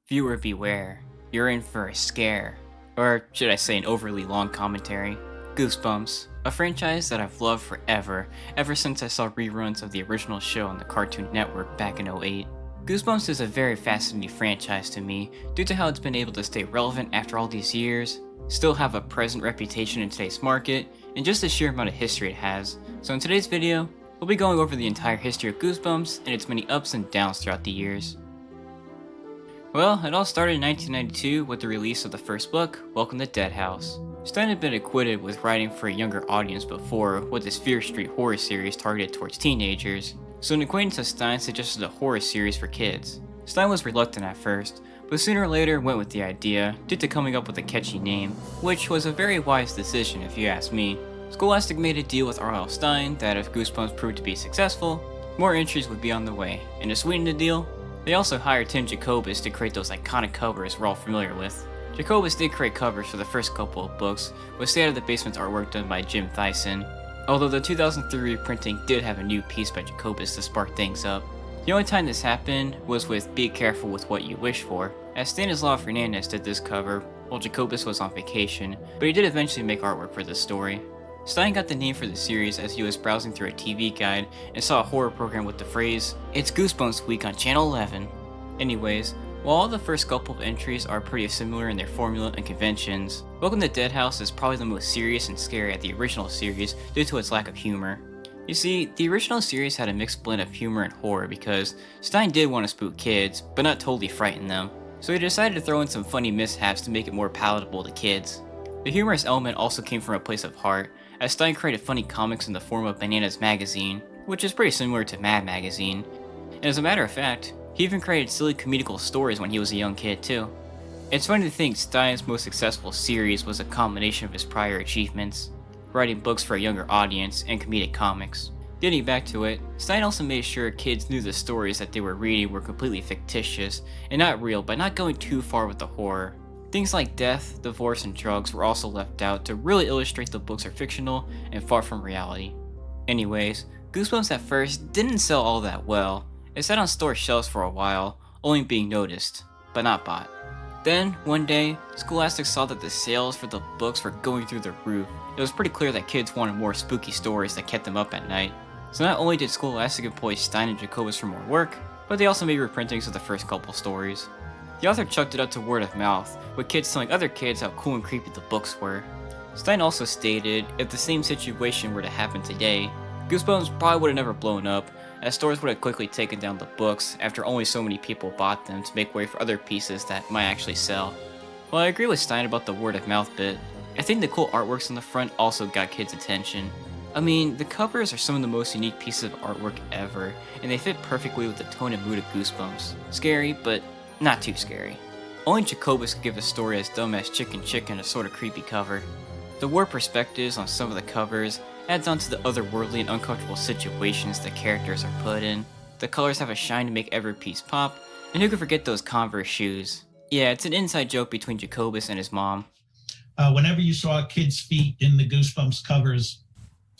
Viewer beware, you're in for a scare. Or should I say an overly long commentary. Goosebumps, a franchise that I've loved forever, ever since I saw reruns of the original show on the Cartoon Network back in '08. Goosebumps is a very fascinating franchise to me due to how it's been able to stay relevant after all these years, still have a present reputation in today's market, and just the sheer amount of history it has. So in today's video, we'll be going over the entire history of Goosebumps and its many ups and downs throughout the years. Well, it all started in 1992 with the release of the first book, Welcome to Dead House. Stine had been acquitted with writing for a younger audience before with his Fear Street horror series targeted towards teenagers, so an acquaintance of Stine suggested a horror series for kids. Stine was reluctant at first, but sooner or later went with the idea due to coming up with a catchy name, which was a very wise decision if you ask me. Scholastic made a deal with R.L. Stine that if Goosebumps proved to be successful, more entries would be on the way, and to sweeten the deal, they also hired Tim Jacobus to create those iconic covers we're all familiar with. Jacobus did create covers for the first couple of books, with Stay Out of the Basement's artwork done by Jim Thyssen, although the 2003 reprinting did have a new piece by Jacobus to spark things up. The only time this happened was with Be Careful with What You Wish For, as Stanislaw Fernandez did this cover while Jacobus was on vacation, but he did eventually make artwork for this story. Stine got the name for the series as he was browsing through a TV guide and saw a horror program with the phrase, "It's Goosebumps Week on Channel 11. Anyways, while all the first couple of entries are pretty similar in their formula and conventions, Welcome to Dead House is probably the most serious and scary at the original series due to its lack of humor. You see, the original series had a mixed blend of humor and horror because Stine did want to spook kids, but not totally frighten them, so he decided to throw in some funny mishaps to make it more palatable to kids. The humorous element also came from a place of heart, as Stine created funny comics in the form of Bananas Magazine, which is pretty similar to Mad Magazine. And as a matter of fact, he even created silly comedical stories when he was a young kid too. It's funny to think Stine's most successful series was a combination of his prior achievements, writing books for a younger audience and comedic comics. Getting back to it, Stine also made sure kids knew the stories that they were reading were completely fictitious and not real by not going too far with the horror. Things like death, divorce, and drugs were also left out to really illustrate the books are fictional and far from reality. Anyways, Goosebumps at first didn't sell all that well. It sat on store shelves for a while, only being noticed, but not bought. Then, one day, Scholastic saw that the sales for the books were going through the roof. It was pretty clear that kids wanted more spooky stories that kept them up at night. So not only did Scholastic employ Stine and Jacobus for more work, but they also made reprintings of the first couple stories. The author chucked it up to word of mouth, with kids telling other kids how cool and creepy the books were. Stine also stated, if the same situation were to happen today, Goosebumps probably would have never blown up, as stores would have quickly taken down the books after only so many people bought them to make way for other pieces that might actually sell. While I agree with Stine about the word of mouth bit, I think the cool artworks on the front also got kids' attention. I mean, the covers are some of the most unique pieces of artwork ever, and they fit perfectly with the tone and mood of Goosebumps. Scary, but not too scary. Only Jacobus could give a story as dumb as Chicken Chicken a sort of creepy cover. The warped perspectives on some of the covers adds on to the otherworldly and uncomfortable situations the characters are put in. The colors have a shine to make every piece pop, and who could forget those Converse shoes? Yeah, it's an inside joke between Jacobus and his mom. Whenever you saw kids' feet in the Goosebumps covers,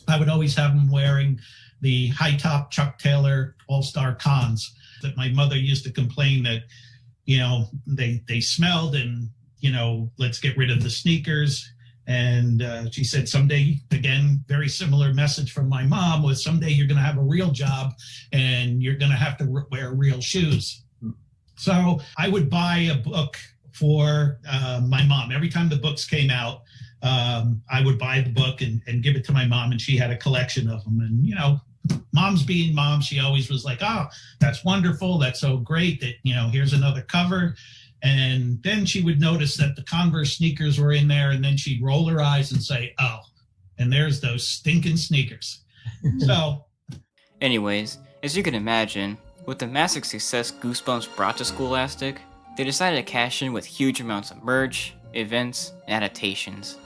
I would always have them wearing the high-top Chuck Taylor All-Star Cons that my mother used to complain that, they smelled and, let's get rid of the sneakers. And she said someday, again, very similar message from my mom was someday you're going to have a real job and you're going to have to wear real shoes. So I would buy a book for my mom. Every time the books came out, I would buy the book and give it to my mom, and she had a collection of them. And, mom's being mom, she always was like, oh, that's wonderful. That's so great that, here's another cover. And then she would notice that the Converse sneakers were in there, and then she'd roll her eyes and say, oh, and there's those stinking sneakers. So, anyways, as you can imagine, with the massive success Goosebumps brought to Scholastic, they decided to cash in with huge amounts of merch, events, and adaptations.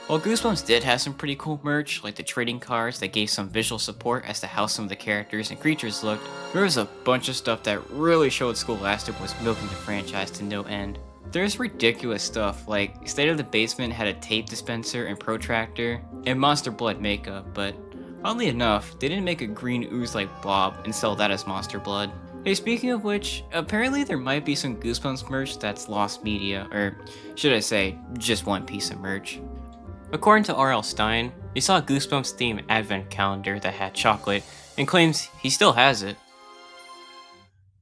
While Goosebumps did have some pretty cool merch, like the trading cards that gave some visual support as to how some of the characters and creatures looked, there was a bunch of stuff that really showed Scholastic was milking the franchise to no end. There's ridiculous stuff, like State of the Basement had a tape dispenser and protractor, and Monster Blood makeup, but oddly enough, they didn't make a green ooze-like blob and sell that as Monster Blood. Hey, speaking of which, apparently there might be some Goosebumps merch that's lost media, or should I say, just one piece of merch. According to R.L. Stine, he saw a Goosebumps themed advent calendar that had chocolate and claims he still has it.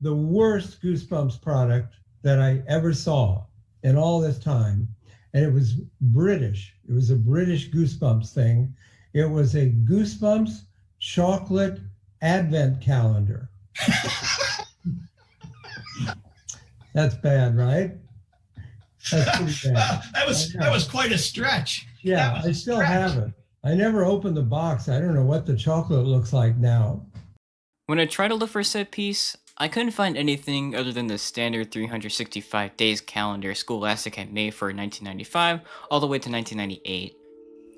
The worst Goosebumps product that I ever saw in all this time, and it was British. It was a British Goosebumps thing. It was a Goosebumps chocolate advent calendar. That's bad, right? That's pretty bad. that was quite a stretch. Yeah, I still have it. I never opened the box. I don't know what the chocolate looks like now. When I tried to look for a set piece, I couldn't find anything other than the standard 365 days calendar Scholastic had made for 1995 all the way to 1998.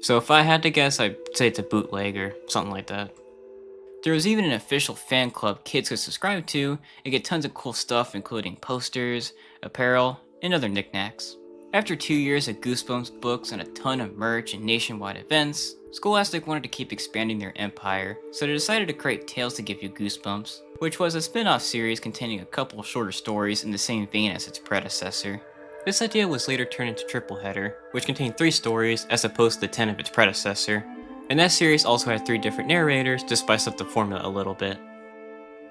So if I had to guess, I'd say it's a bootleg or something like that. There was even an official fan club kids could subscribe to and get tons of cool stuff including posters, apparel, and other knickknacks. After 2 years of Goosebumps books and a ton of merch and nationwide events, Scholastic wanted to keep expanding their empire, so they decided to create Tales to Give You Goosebumps, which was a spin-off series containing a couple shorter stories in the same vein as its predecessor. This idea was later turned into Tripleheader, which contained 3 stories as opposed to the 10 of its predecessor, and that series also had 3 different narrators to spice up the formula a little bit.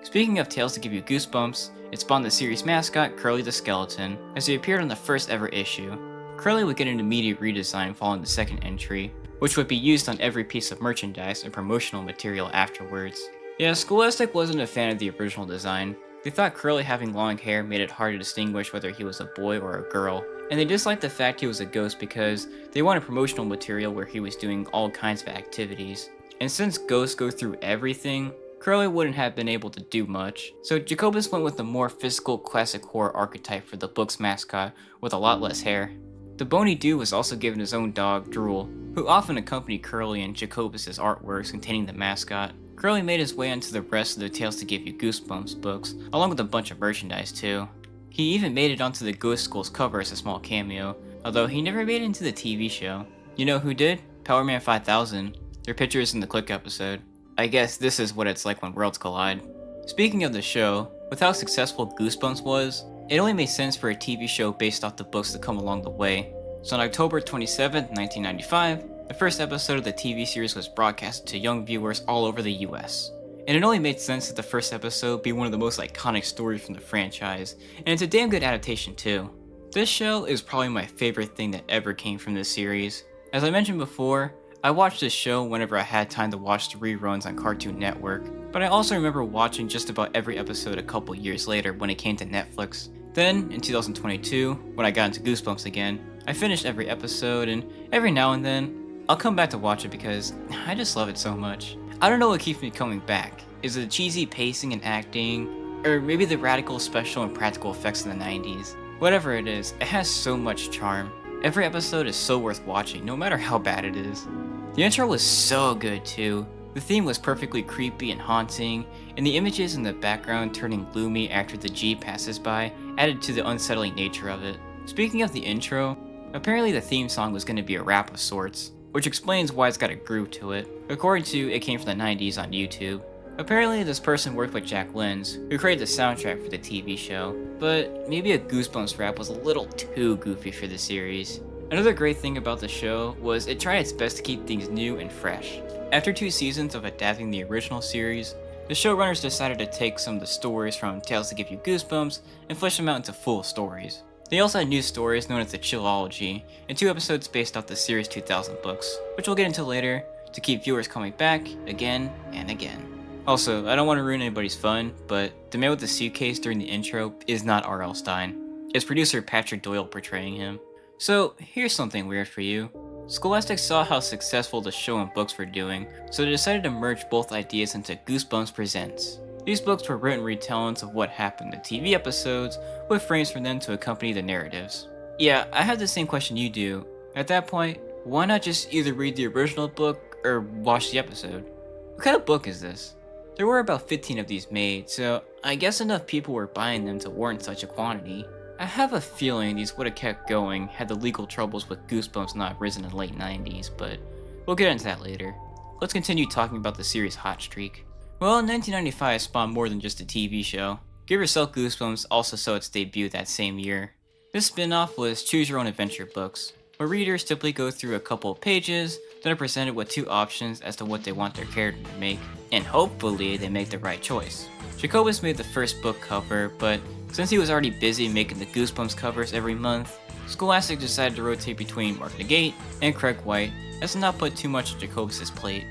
Speaking of Tales to Give You Goosebumps, it spawned the series mascot Curly the Skeleton, as he appeared on the first ever issue. Curly would get an immediate redesign following the second entry, which would be used on every piece of merchandise and promotional material afterwards. Yeah, Scholastic wasn't a fan of the original design. They thought Curly having long hair made it hard to distinguish whether he was a boy or a girl, and they disliked the fact he was a ghost because they wanted promotional material where he was doing all kinds of activities. And since ghosts go through everything, Curly wouldn't have been able to do much, so Jacobus went with the more physical classic horror archetype for the book's mascot with a lot less hair. The Bony Dude was also given his own dog, Drool, who often accompanied Curly in Jacobus' artworks containing the mascot. Curly made his way into the rest of the Tales to Give You Goosebumps books, along with a bunch of merchandise too. He even made it onto the Ghost School's cover as a small cameo, although he never made it into the TV show. You know who did? Powerman 5000. Their picture is in the Click episode. I guess this is what it's like when worlds collide. Speaking of the show, with how successful Goosebumps was, it only made sense for a TV show based off the books to come along the way. So on October 27, 1995, the first episode of the TV series was broadcasted to young viewers all over the US. And it only made sense that the first episode be one of the most iconic stories from the franchise, and it's a damn good adaptation too. This show is probably my favorite thing that ever came from this series. As I mentioned before, I watched this show whenever I had time to watch the reruns on Cartoon Network, but I also remember watching just about every episode a couple years later when it came to Netflix. Then, in 2022, when I got into Goosebumps again, I finished every episode, and every now and then, I'll come back to watch it because I just love it so much. I don't know what keeps me coming back. Is it the cheesy pacing and acting? Or maybe the radical special and practical effects in the 90s? Whatever it is, it has so much charm. Every episode is so worth watching, no matter how bad it is. The intro was so good too. The theme was perfectly creepy and haunting, and the images in the background turning gloomy after the Jeep passes by added to the unsettling nature of it. Speaking of the intro, apparently the theme song was going to be a rap of sorts, which explains why it's got a groove to it. According to It Came From the 90s on YouTube. Apparently this person worked with Jack Lenz, who created the soundtrack for the TV show, but maybe a Goosebumps rap was a little too goofy for the series. Another great thing about the show was it tried its best to keep things new and fresh. After 2 seasons of adapting the original series, the showrunners decided to take some of the stories from Tales to Give You Goosebumps and flesh them out into full stories. They also had new stories known as the Chillology, and 2 episodes based off the Series 2000 books, which we'll get into later, to keep viewers coming back again and again. Also, I don't want to ruin anybody's fun, but the man with the suitcase during the intro is not R.L. Stine. It's producer Patrick Doyle portraying him. So, here's something weird for you. Scholastic saw how successful the show and books were doing, so they decided to merge both ideas into Goosebumps Presents. These books were written retellings of what happened in TV episodes, with frames from them to accompany the narratives. Yeah, I had the same question you do. At that point, why not just either read the original book or watch the episode? What kind of book is this? There were about 15 of these made, so I guess enough people were buying them to warrant such a quantity. I have a feeling these would have kept going had the legal troubles with Goosebumps not risen in the late 90s, but we'll get into that later. Let's continue talking about the series' hot streak. Well, 1995 spawned more than just a TV show. Give Yourself Goosebumps also saw its debut that same year. This spin-off was Choose Your Own Adventure books, where readers typically go through a couple of pages, then are presented with two options as to what they want their character to make, and hopefully they make the right choice. Jacobus made the first book cover, but since he was already busy making the Goosebumps covers every month, Scholastic decided to rotate between Mark Negate and Craig White as to not put too much on Jacobus' plate.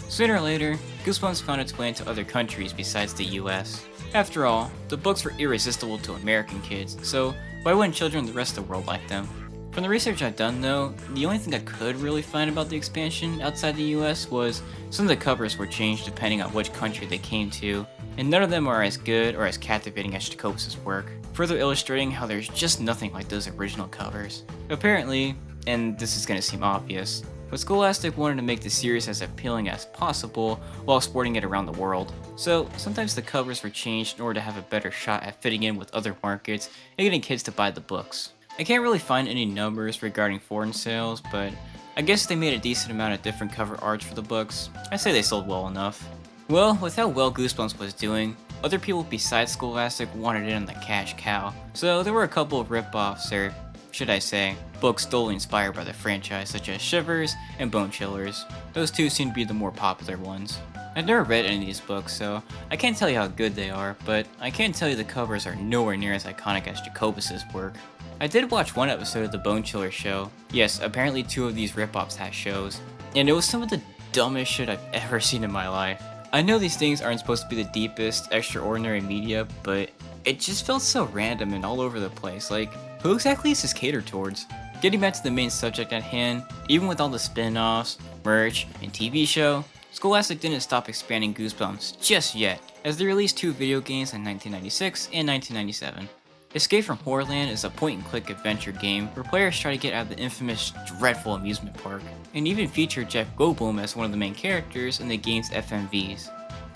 Sooner or later, Goosebumps found its way into other countries besides the US. After all, the books were irresistible to American kids, so why wouldn't children in the rest of the world like them? From the research I've done though, the only thing I could really find about the expansion outside the US was some of the covers were changed depending on which country they came to, and none of them are as good or as captivating as Jacobus' work, further illustrating how there's just nothing like those original covers. Apparently, and this is gonna seem obvious, but Scholastic wanted to make the series as appealing as possible while exporting it around the world. So sometimes the covers were changed in order to have a better shot at fitting in with other markets and getting kids to buy the books. I can't really find any numbers regarding foreign sales, but I guess they made a decent amount of different cover arts for the books. I say they sold well enough. Well, with how well Goosebumps was doing, other people besides Scholastic wanted in on the cash cow, so there were a couple of rip-offs, or should I say, books solely inspired by the franchise, such as Shivers and Bone Chillers. Those two seem to be the more popular ones. I've never read any of these books, so I can't tell you how good they are, but I can tell you the covers are nowhere near as iconic as Jacobus' work. I did watch one episode of the Bone Chiller show. Yes, apparently two of these rip-offs had shows, and it was some of the dumbest shit I've ever seen in my life. I know these things aren't supposed to be the deepest, extraordinary media, but it just felt so random and all over the place. Like, who exactly is this catered towards? Getting back to the main subject at hand, even with all the spin-offs, merch, and TV show, Scholastic didn't stop expanding Goosebumps just yet, as they released two video games in 1996 and 1997. Escape from Horrorland is a point-and-click adventure game where players try to get out of the infamous, dreadful amusement park, and even featured Jeff Goldblum as one of the main characters in the game's FMVs.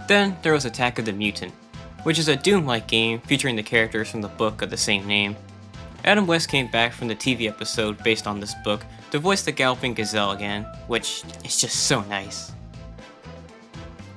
Then there was Attack of the Mutant, which is a Doom-like game featuring the characters from the book of the same name. Adam West came back from the TV episode based on this book to voice the Galloping Gazelle again, which is just so nice.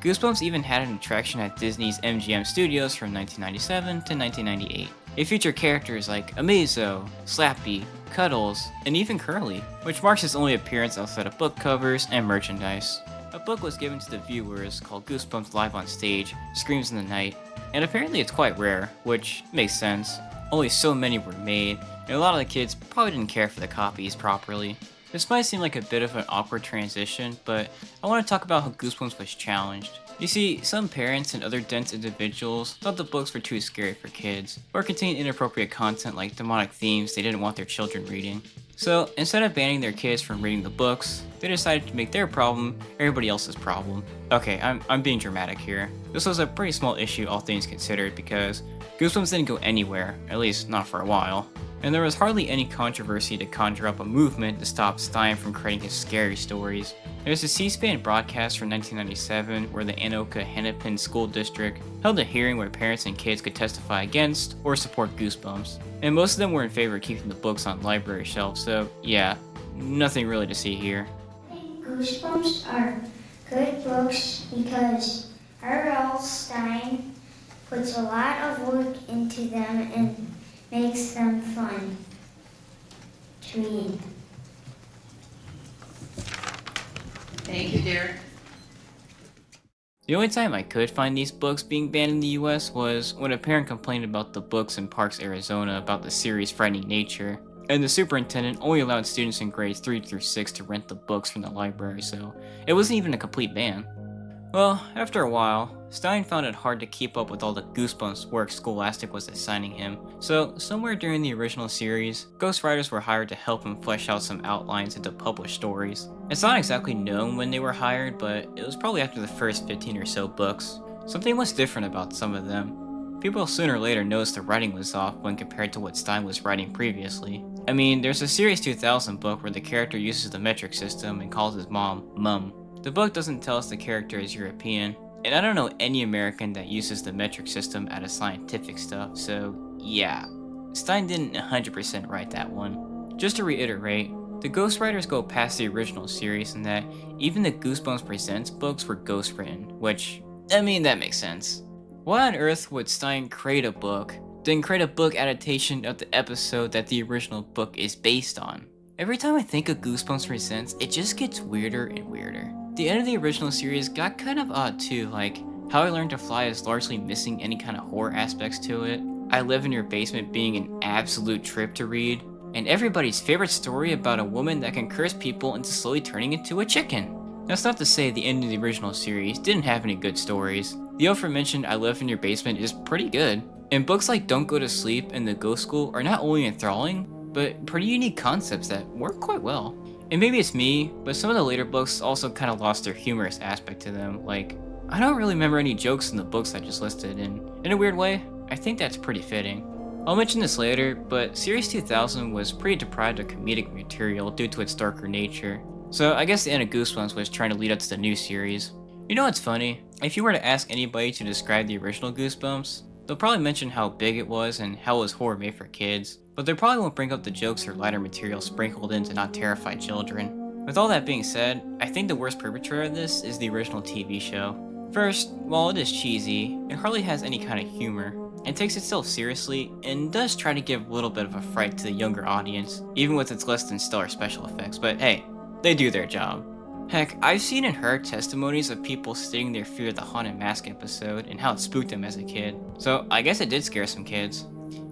Goosebumps even had an attraction at Disney's MGM Studios from 1997 to 1998. It featured characters like Amazo, Slappy, Cuddles, and even Curly, which marks his only appearance outside of book covers and merchandise. A book was given to the viewers called Goosebumps Live on Stage, Screams in the Night, and apparently it's quite rare, which makes sense. Only so many were made, and a lot of the kids probably didn't care for the copies properly. This might seem like a bit of an awkward transition, but I want to talk about how Goosebumps was challenged. You see, some parents and other dense individuals thought the books were too scary for kids, or contained inappropriate content like demonic themes they didn't want their children reading. So, instead of banning their kids from reading the books, they decided to make their problem everybody else's problem. Okay, I'm being dramatic here. This was a pretty small issue all things considered because Goosebumps didn't go anywhere, at least not for a while. And there was hardly any controversy to conjure up a movement to stop Stine from creating his scary stories. There's a C-SPAN broadcast from 1997 where the Anoka Hennepin School District held a hearing where parents and kids could testify against or support Goosebumps. And most of them were in favor of keeping the books on library shelves, so yeah, nothing really to see here. Goosebumps are good books because R.L. Stine puts a lot of work into them and makes them fun to read. Thank you, Derek. The only time I could find these books being banned in the US was when a parent complained about the books in Parks, Arizona about the series' frightening nature, and the superintendent only allowed students in grades 3 through 6 to rent the books from the library, so it wasn't even a complete ban. Well, after a while, Stine found it hard to keep up with all the Goosebumps work Scholastic was assigning him, so somewhere during the original series, ghostwriters were hired to help him flesh out some outlines into published stories. It's not exactly known when they were hired, but it was probably after the first 15 or so books. Something was different about some of them. People sooner or later noticed the writing was off when compared to what Stine was writing previously. I mean, there's a Series 2000 book where the character uses the metric system and calls his mom, Mum. The book doesn't tell us the character is European, and I don't know any American that uses the metric system out of scientific stuff, so yeah. Stine didn't 100% write that one. Just to reiterate, the ghostwriters go past the original series in that even the Goosebumps Presents books were ghostwritten, which, I mean, that makes sense. Why on earth would Stine create a book, then create a book adaptation of the episode that the original book is based on? Every time I think of Goosebumps Presents, it just gets weirder and weirder. The end of the original series got kind of odd too, like How I Learned to Fly is largely missing any kind of horror aspects to it, I Live in Your Basement being an absolute trip to read, and everybody's favorite story about a woman that can curse people into slowly turning into a chicken. That's not to say the end of the original series didn't have any good stories. The aforementioned I Live in Your Basement is pretty good, and books like Don't Go to Sleep and The Ghost School are not only enthralling, but pretty unique concepts that work quite well. And maybe it's me, but some of the later books also kind of lost their humorous aspect to them, like, I don't really remember any jokes in the books I just listed, and in a weird way, I think that's pretty fitting. I'll mention this later, but Series 2000 was pretty deprived of comedic material due to its darker nature, so I guess the end of Goosebumps was trying to lead up to the new series. You know what's funny? If you were to ask anybody to describe the original Goosebumps, they'll probably mention how big it was and how it was horror made for kids, but they probably won't bring up the jokes or lighter material sprinkled in to not terrify children. With all that being said, I think the worst perpetrator of this is the original TV show. First, while it is cheesy, it hardly has any kind of humor. It takes itself seriously, and does try to give a little bit of a fright to the younger audience, even with its less than stellar special effects, but hey, they do their job. Heck, I've seen and heard testimonies of people stating their fear of the Haunted Mask episode and how it spooked them as a kid, so I guess it did scare some kids.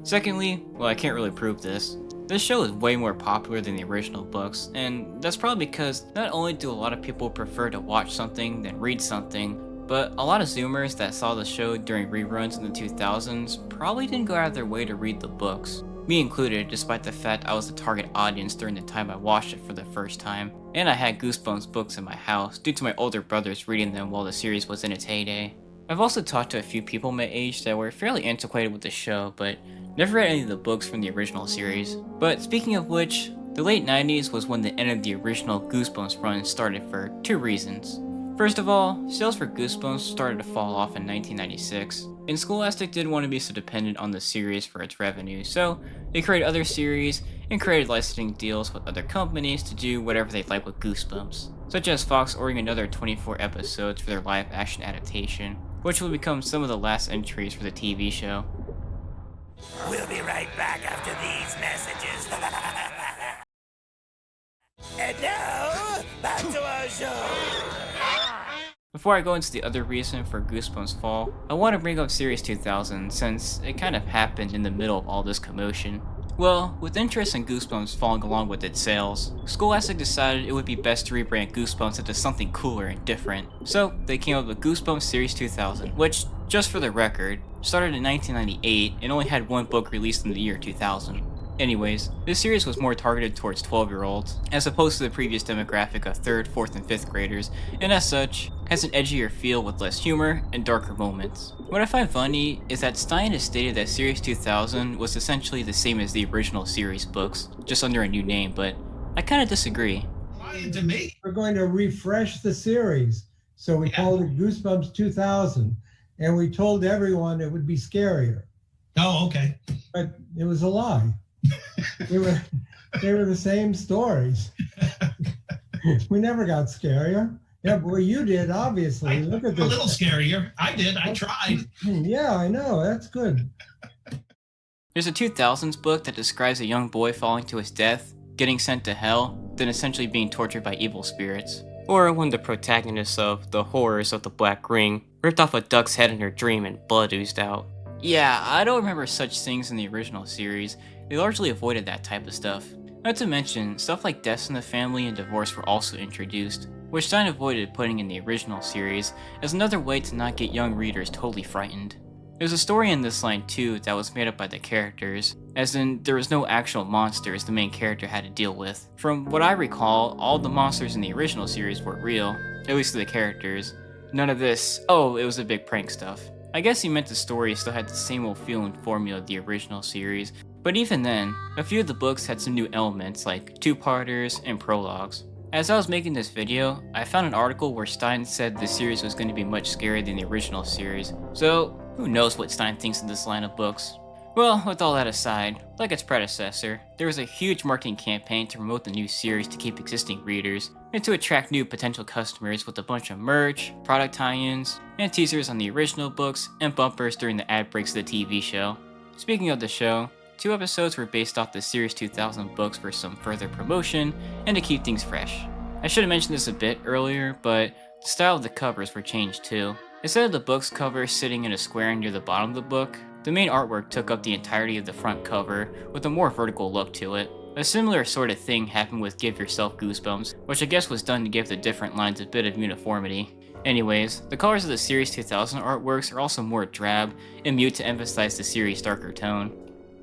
Secondly, well, I can't really prove this show is way more popular than the original books, and that's probably because not only do a lot of people prefer to watch something than read something, but a lot of Zoomers that saw the show during reruns in the 2000s probably didn't go out of their way to read the books. Me included, despite the fact I was the target audience during the time I watched it for the first time, and I had Goosebumps books in my house due to my older brothers reading them while the series was in its heyday. I've also talked to a few people my age that were fairly antiquated with the show, but never read any of the books from the original series. But speaking of which, the late 90s was when the end of the original Goosebumps run started for two reasons. First of all, sales for Goosebumps started to fall off in 1996, and Scholastic didn't want to be so dependent on the series for its revenue, so they created other series and created licensing deals with other companies to do whatever they'd like with Goosebumps, such as Fox ordering another 24 episodes for their live-action adaptation, which will become some of the last entries for the TV show. We'll be right back after these messages. And now, back to our show. Before I go into the other reason for Goosebumps' fall, I want to bring up Series 2000 since it kind of happened in the middle of all this commotion. Well, with interest in Goosebumps falling along with its sales, Scholastic decided it would be best to rebrand Goosebumps into something cooler and different. So, they came up with Goosebumps Series 2000, which, just for the record, started in 1998 and only had one book released in the year 2000. Anyways, this series was more targeted towards 12-year-olds, as opposed to the previous demographic of 3rd, 4th, and 5th graders, and as such, has an edgier feel with less humor and darker moments. What I find funny is that Stine has stated that Series 2000 was essentially the same as the original series books, just under a new name, but I kinda disagree. Lying to me. We're going to refresh the series, so we called it Goosebumps 2000, and we told everyone it would be scarier, Oh, okay. but it was a lie. They were the same stories. We never got scarier. Yeah, well, you did, obviously. Look at A this. little scarier. I did. I tried. Yeah, I know. That's good. There's a 2000s book that describes a young boy falling to his death, getting sent to hell, then essentially being tortured by evil spirits. Or when the protagonist of The Horrors of the Black Ring ripped off a duck's head in her dream and blood oozed out. Yeah, I don't remember such things in the original series. They largely avoided that type of stuff. Not to mention, stuff like deaths in the family and divorce were also introduced, which Stine avoided putting in the original series as another way to not get young readers totally frightened. There's a story in this line too that was made up by the characters, as in there was no actual monsters the main character had to deal with. From what I recall, all the monsters in the original series were real, at least to the characters. None of this, oh, it was a big prank stuff. I guess he meant the story still had the same old feel and formula of the original series, but even then, a few of the books had some new elements like two-parters and prologues. As I was making this video, I found an article where Stine said the series was going to be much scarier than the original series, so who knows what Stine thinks of this line of books. Well, with all that aside, like its predecessor, there was a huge marketing campaign to promote the new series to keep existing readers, and to attract new potential customers with a bunch of merch, product tie-ins, and teasers on the original books and bumpers during the ad breaks of the TV show. Speaking of the show, 2 episodes were based off the Series 2000 books for some further promotion and to keep things fresh. I should have mentioned this a bit earlier, but the style of the covers were changed too. Instead of the book's cover sitting in a square near the bottom of the book, the main artwork took up the entirety of the front cover with a more vertical look to it. A similar sort of thing happened with Give Yourself Goosebumps, which I guess was done to give the different lines a bit of uniformity. Anyways, the colors of the Series 2000 artworks are also more drab and mute to emphasize the series' darker tone.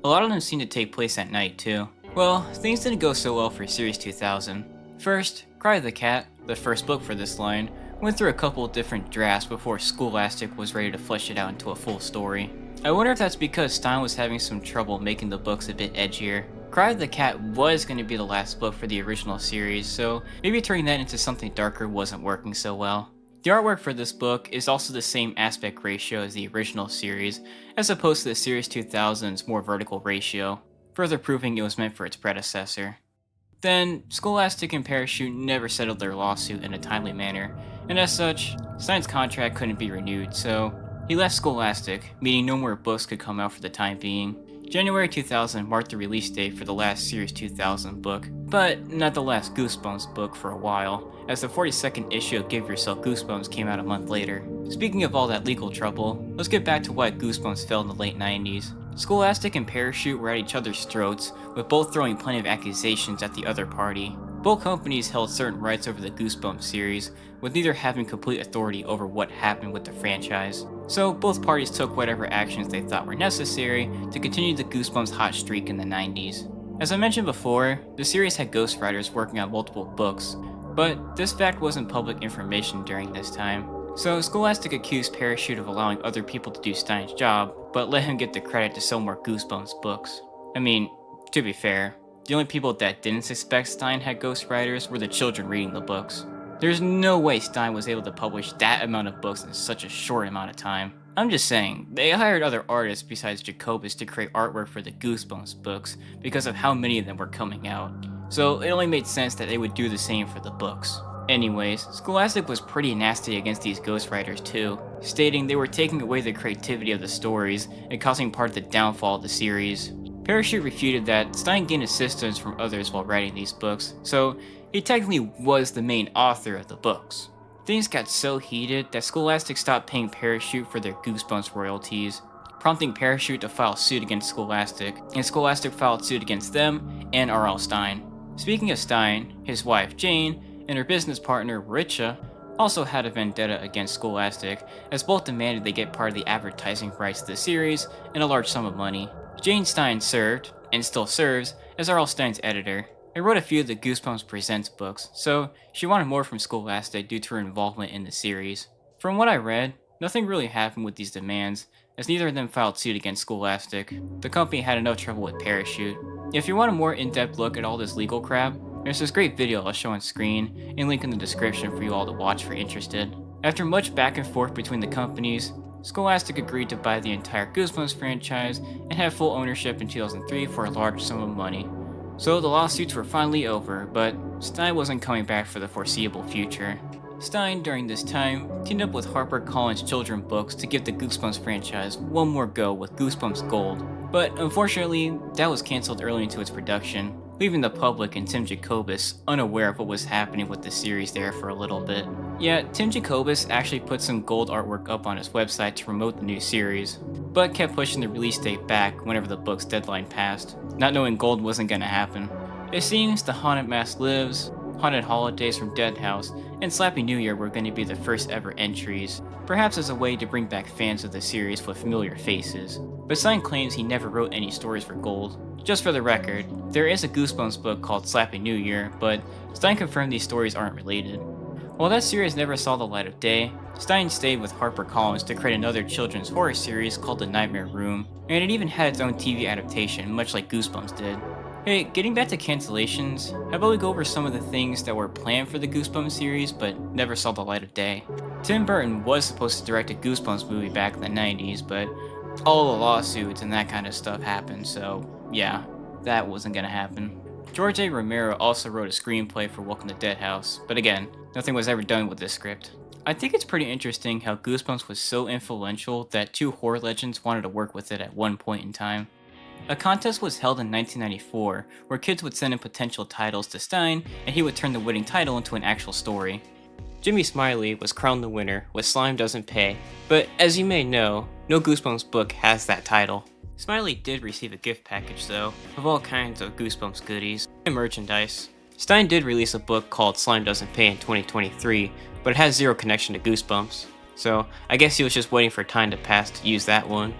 A lot of them seem to take place at night too. Well, things didn't go so well for Series 2000. First, Cry the Cat, the first book for this line, went through a couple different drafts before Scholastic was ready to flesh it out into a full story. I wonder if that's because Stine was having some trouble making the books a bit edgier. Cry the Cat was going to be the last book for the original series, so maybe turning that into something darker wasn't working so well. The artwork for this book is also the same aspect ratio as the original series, as opposed to the Series 2000's more vertical ratio, further proving it was meant for its predecessor. Then, Scholastic and Parachute never settled their lawsuit in a timely manner, and as such, Stine's contract couldn't be renewed, so he left Scholastic, meaning no more books could come out for the time being. January 2000 marked the release date for the last Series 2000 book, but not the last Goosebumps book for a while, as the 42nd issue of Give Yourself Goosebumps came out a month later. Speaking of all that legal trouble, let's get back to why Goosebumps fell in the late 90s. Scholastic and Parachute were at each other's throats, with both throwing plenty of accusations at the other party. Both companies held certain rights over the Goosebumps series, with neither having complete authority over what happened with the franchise. So both parties took whatever actions they thought were necessary to continue the Goosebumps hot streak in the 90s. As I mentioned before, the series had ghostwriters working on multiple books, but this fact wasn't public information during this time. So Scholastic accused Parachute of allowing other people to do Stine's job, but let him get the credit to sell more Goosebumps books. I mean, to be fair, the only people that didn't suspect Stine had ghostwriters were the children reading the books. There's no way Stine was able to publish that amount of books in such a short amount of time. I'm just saying, they hired other artists besides Jacobus to create artwork for the Goosebumps books because of how many of them were coming out. So it only made sense that they would do the same for the books. Anyways, Scholastic was pretty nasty against these ghostwriters too, stating they were taking away the creativity of the stories and causing part of the downfall of the series. Parachute refuted that Stine gained assistance from others while writing these books, so he technically was the main author of the books. Things got so heated that Scholastic stopped paying Parachute for their Goosebumps royalties, prompting Parachute to file suit against Scholastic, and Scholastic filed suit against them and R.L. Stine. Speaking of Stine, his wife Jane and her business partner Richa also had a vendetta against Scholastic, as both demanded they get part of the advertising rights to the series and a large sum of money. Jane Stine served, and still serves, as R.L. Stine's editor. I wrote a few of the Goosebumps Presents books, so she wanted more from Scholastic due to her involvement in the series. From what I read, nothing really happened with these demands, as neither of them filed suit against Scholastic. The company had enough trouble with Parachute. If you want a more in-depth look at all this legal crap, there's this great video I'll show on screen and link in the description for you all to watch if you're interested. After much back and forth between the companies, Scholastic agreed to buy the entire Goosebumps franchise and have full ownership in 2003 for a large sum of money. So the lawsuits were finally over, but Stine wasn't coming back for the foreseeable future. Stine, during this time, teamed up with HarperCollins Children's Books to give the Goosebumps franchise one more go with Goosebumps Gold, but unfortunately, that was cancelled early into its production, leaving the public and Tim Jacobus unaware of what was happening with the series there for a little bit. Yeah, Tim Jacobus actually put some gold artwork up on his website to promote the new series, but kept pushing the release date back whenever the book's deadline passed, not knowing gold wasn't gonna happen. It seems The Haunted Mask Lives, Haunted Holidays from Dead House, and Slappy New Year were going to be the first ever entries, perhaps as a way to bring back fans of the series with familiar faces. But Stine claims he never wrote any stories for gold. Just for the record, there is a Goosebumps book called Slappy New Year, but Stine confirmed these stories aren't related. While that series never saw the light of day, Stine stayed with HarperCollins to create another children's horror series called The Nightmare Room, and it even had its own TV adaptation, much like Goosebumps did. Hey, getting back to Cancelations, how about we go over some of the things that were planned for the Goosebumps series but never saw the light of day. Tim Burton was supposed to direct a Goosebumps movie back in the 90s, but all the lawsuits and that kind of stuff happened, so yeah, that wasn't gonna happen. George A. Romero also wrote a screenplay for Welcome to Dead House, but again, nothing was ever done with this script. I think it's pretty interesting how Goosebumps was so influential that two horror legends wanted to work with it at one point in time. A contest was held in 1994 where kids would send in potential titles to Stine and he would turn the winning title into an actual story. Jimmy Smiley was crowned the winner with Slime Doesn't Pay, but as you may know, no Goosebumps book has that title. Smiley did receive a gift package though, of all kinds of Goosebumps goodies and merchandise. Stine did release a book called Slime Doesn't Pay in 2023, but it has zero connection to Goosebumps, so I guess he was just waiting for time to pass to use that one.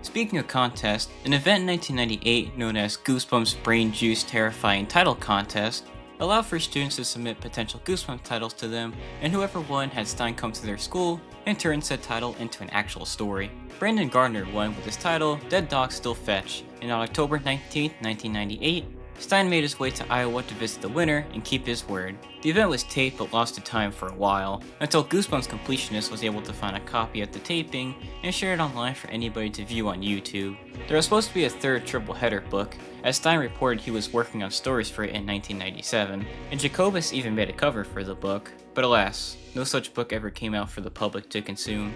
Speaking of contests, an event in 1998 known as Goosebumps Brain Juice Terrifying Title Contest allowed for students to submit potential Goosebumps titles to them, and whoever won had Stine come to their school and turn said title into an actual story. Brandon Gardner won with his title Dead Dogs Still Fetch, and on October 19, 1998, Stine made his way to Iowa to visit the winner and keep his word. The event was taped but lost to time for a while, until Goosebumps Completionist was able to find a copy of the taping and share it online for anybody to view on YouTube. There was supposed to be a third triple header book, as Stine reported he was working on stories for it in 1997, and Jacobus even made a cover for the book, but alas, no such book ever came out for the public to consume.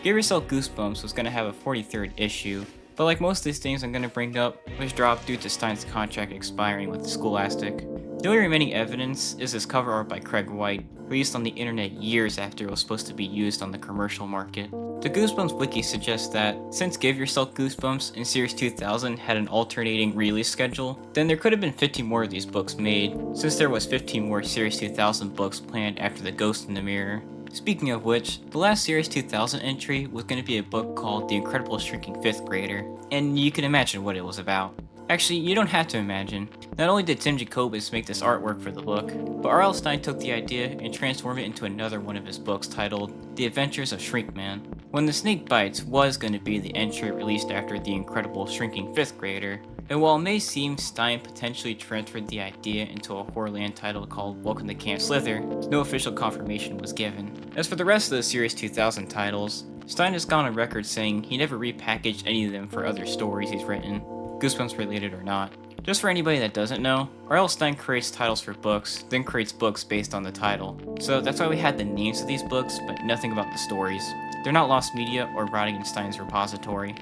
Give Yourself Goosebumps was going to have a 43rd issue, but like most of these things I'm going to bring up, was dropped due to Stine's contract expiring with Scholastic. The only remaining evidence is this cover art by Craig White, released on the internet years after it was supposed to be used on the commercial market. The Goosebumps wiki suggests that, since Give Yourself Goosebumps and Series 2000 had an alternating release schedule, then there could have been 50 more of these books made, since there was 15 more Series 2000 books planned after The Ghost in the Mirror. Speaking of which, the last Series 2000 entry was going to be a book called The Incredible Shrinking 5th Grader, and you can imagine what it was about. Actually, you don't have to imagine. Not only did Tim Jacobus make this artwork for the book, but R.L. Stine took the idea and transformed it into another one of his books titled The Adventures of Shrinkman. When the Snake Bites was going to be the entry released after The Incredible Shrinking 5th Grader, and while it may seem Stine potentially transferred the idea into a Horrorland title called Welcome to Camp Slither, no official confirmation was given. As for the rest of the Series 2000 titles, Stine has gone on record saying he never repackaged any of them for other stories he's written, Goosebumps related or not. Just for anybody that doesn't know, R.L. Stine creates titles for books, then creates books based on the title. So that's why we had the names of these books, but nothing about the stories. They're not lost media or rotting in Stine's repository.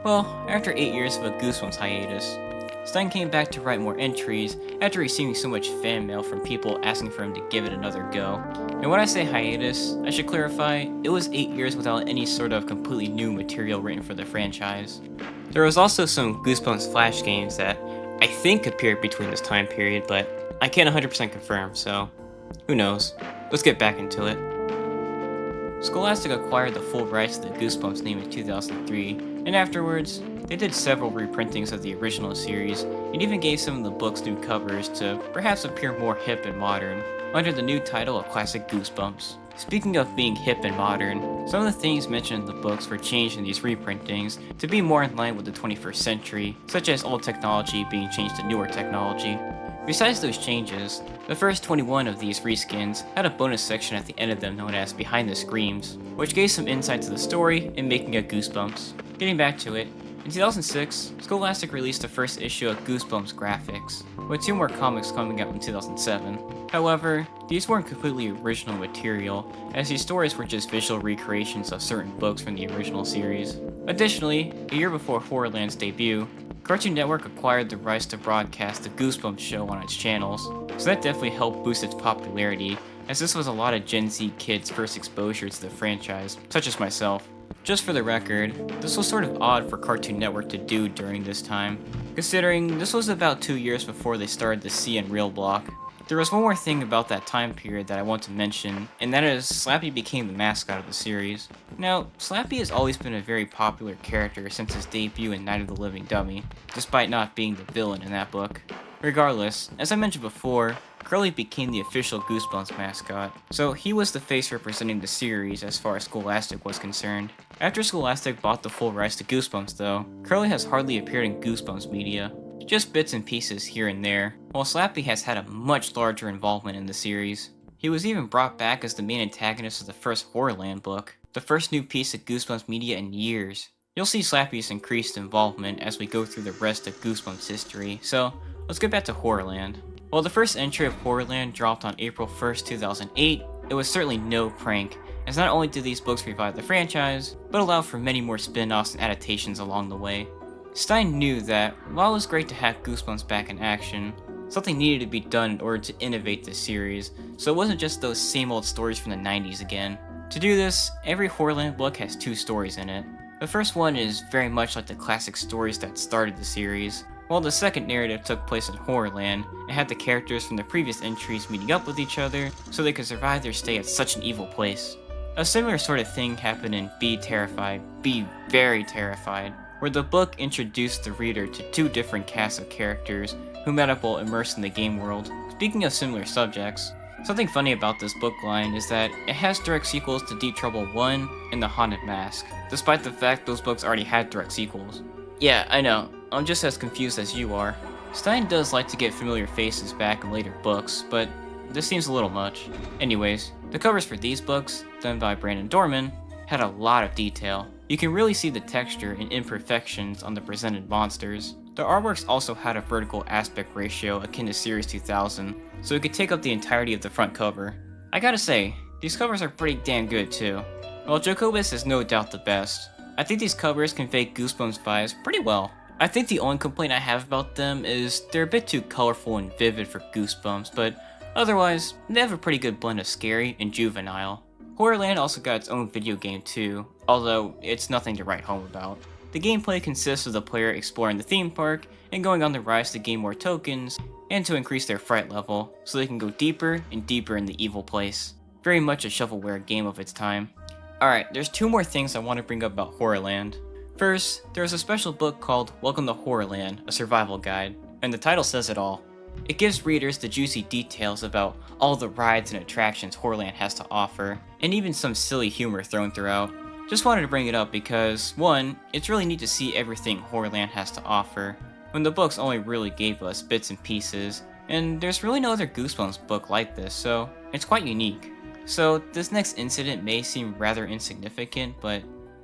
Well, after 8 years of a Goosebumps hiatus, Stine came back to write more entries after receiving so much fan mail from people asking for him to give it another go. And when I say hiatus, I should clarify, it was 8 years without any sort of completely new material written for the franchise. There was also some Goosebumps Flash games that I think appeared between this time period, but I can't 100% confirm, so who knows. Let's get back into it. Scholastic acquired the full rights to the Goosebumps name in 2003, and afterwards, they did several reprintings of the original series, and even gave some of the books new covers to perhaps appear more hip and modern, under the new title of Classic Goosebumps. Speaking of being hip and modern, some of the things mentioned in the books were changed in these reprintings to be more in line with the 21st century, such as old technology being changed to newer technology. Besides those changes, the first 21 of these reskins had a bonus section at the end of them known as Behind the Screams, which gave some insight to the story and making a Goosebumps. Getting back to it, in 2006, Scholastic released the first issue of Goosebumps Graphics, with 2 more comics coming out in 2007. However, these weren't completely original material, as these stories were just visual recreations of certain books from the original series. Additionally, a year before Horrorland's debut, Cartoon Network acquired the rights to broadcast the Goosebumps show on its channels, so that definitely helped boost its popularity, as this was a lot of Gen Z kids' first exposure to the franchise, such as myself. Just for the record, this was sort of odd for Cartoon Network to do during this time, considering this was about 2 years before they started the C and Real block. There was one more thing about that time period that I want to mention, and that is Slappy became the mascot of the series. Now, Slappy has always been a very popular character since his debut in Night of the Living Dummy, despite not being the villain in that book. Regardless, as I mentioned before, Curly became the official Goosebumps mascot, so he was the face representing the series as far as Scholastic was concerned. After Scholastic bought the full rights to Goosebumps though, Curly has hardly appeared in Goosebumps media, just bits and pieces here and there, while Slappy has had a much larger involvement in the series. He was even brought back as the main antagonist of the first Horrorland book, the first new piece of Goosebumps media in years. You'll see Slappy's increased involvement as we go through the rest of Goosebumps history, so let's get back to Horrorland. While the first entry of Horrorland dropped on April 1st, 2008, it was certainly no prank, as not only did these books revive the franchise, but allowed for many more spin-offs and adaptations along the way. Stine knew that, while it was great to have Goosebumps back in action, something needed to be done in order to innovate the series, so it wasn't just those same old stories from the 90s again. To do this, every Horrorland book has 2 stories in it. The first one is very much like the classic stories that started the series, while the second narrative took place in Horrorland and had the characters from the previous entries meeting up with each other so they could survive their stay at such an evil place. A similar sort of thing happened in Be Terrified, Be Very Terrified, where the book introduced the reader to 2 different casts of characters who met up while immersed in the game world. Speaking of similar subjects, something funny about this book line is that it has direct sequels to Deep Trouble 1 and The Haunted Mask, despite the fact those books already had direct sequels. Yeah, I know, I'm just as confused as you are. Stine does like to get familiar faces back in later books, but this seems a little much. Anyways, the covers for these books, done by Brandon Dorman, had a lot of detail. You can really see the texture and imperfections on the presented monsters. The artworks also had a vertical aspect ratio akin to Series 2000, so it could take up the entirety of the front cover. I gotta say, these covers are pretty damn good too. While Jacobus is no doubt the best, I think these covers convey Goosebumps vibes pretty well. I think the only complaint I have about them is they're a bit too colorful and vivid for Goosebumps, but otherwise, they have a pretty good blend of scary and juvenile. Horrorland also got its own video game too, although it's nothing to write home about. The gameplay consists of the player exploring the theme park and going on the rides to gain more tokens and to increase their fright level, so they can go deeper and deeper in the evil place. Very much a shovelware game of its time. Alright, there's 2 more things I want to bring up about Horrorland. First, there's a special book called Welcome to Horrorland, a survival guide, and the title says it all. It gives readers the juicy details about all the rides and attractions Horrorland has to offer, and even some silly humor thrown throughout. Just wanted to bring it up because, 1, it's really neat to see everything Horrorland has to offer, when the books only really gave us bits and pieces, and there's really no other Goosebumps book like this, so it's quite unique. So this next incident may seem rather insignificant, but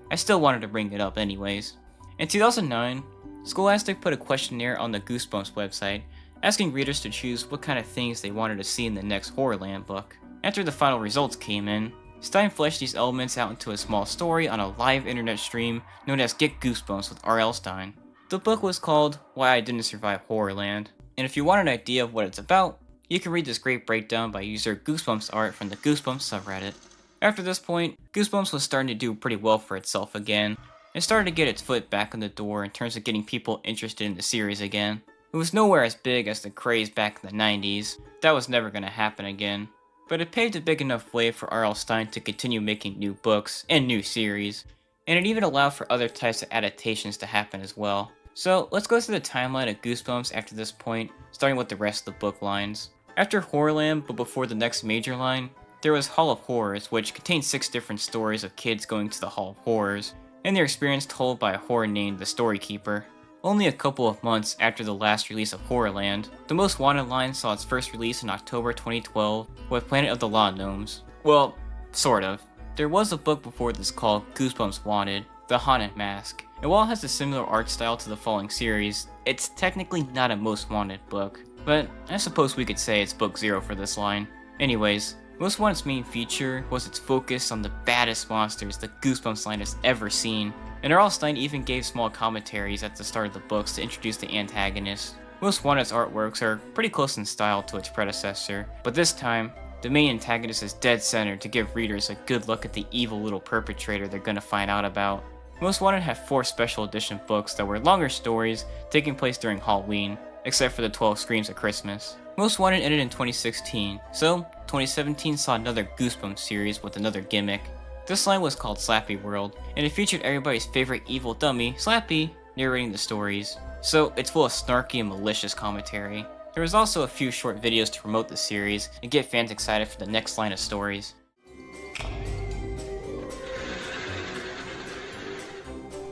I still wanted to bring it up anyways. In 2009, Scholastic put a questionnaire on the Goosebumps website, asking readers to choose what kind of things they wanted to see in the next Horrorland book. After the final results came in, Stine fleshed these elements out into a small story on a live internet stream known as Get Goosebumps with R.L. Stine. The book was called Why I Didn't Survive Horrorland, and if you want an idea of what it's about, you can read this great breakdown by user Goosebumps Art from the Goosebumps subreddit. After this point, Goosebumps was starting to do pretty well for itself again, and started to get its foot back in the door in terms of getting people interested in the series again. It was nowhere as big as the Craze back in the 90s, that was never going to happen again, but it paved a big enough way for R.L. Stine to continue making new books and new series, and it even allowed for other types of adaptations to happen as well. So let's go through the timeline of Goosebumps after this point, starting with the rest of the book lines. After Horrorland, but before the next major line, there was Hall of Horrors, which contained 6 different stories of kids going to the Hall of Horrors, and their experience told by a horror named the Storykeeper. Only a couple of months after the last release of Horrorland, the Most Wanted line saw its first release in October 2012 with Planet of the Law Gnomes. Well, sort of. There was a book before this called Goosebumps Wanted, The Haunted Mask, and while it has a similar art style to the following series, it's technically not a Most Wanted book, but I suppose we could say it's book 0 for this line. Anyways, Most Wanted's main feature was its focus on the baddest monsters the Goosebumps line has ever seen, and R.L. Stine even gave small commentaries at the start of the books to introduce the antagonists. Most Wanted's artworks are pretty close in style to its predecessor, but this time, the main antagonist is dead center to give readers a good look at the evil little perpetrator they're gonna find out about. Most Wanted had 4 special edition books that were longer stories taking place during Halloween, except for the 12 Screams of Christmas. Most Wanted ended in 2016, so 2017 saw another Goosebumps series with another gimmick. This line was called Slappy World, and it featured everybody's favorite evil dummy, Slappy, narrating the stories. So it's full of snarky and malicious commentary. There was also a few short videos to promote the series and get fans excited for the next line of stories.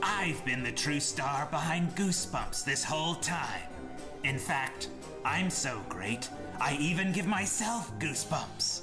I've been the true star behind Goosebumps this whole time. In fact, I'm so great, I even give myself goosebumps.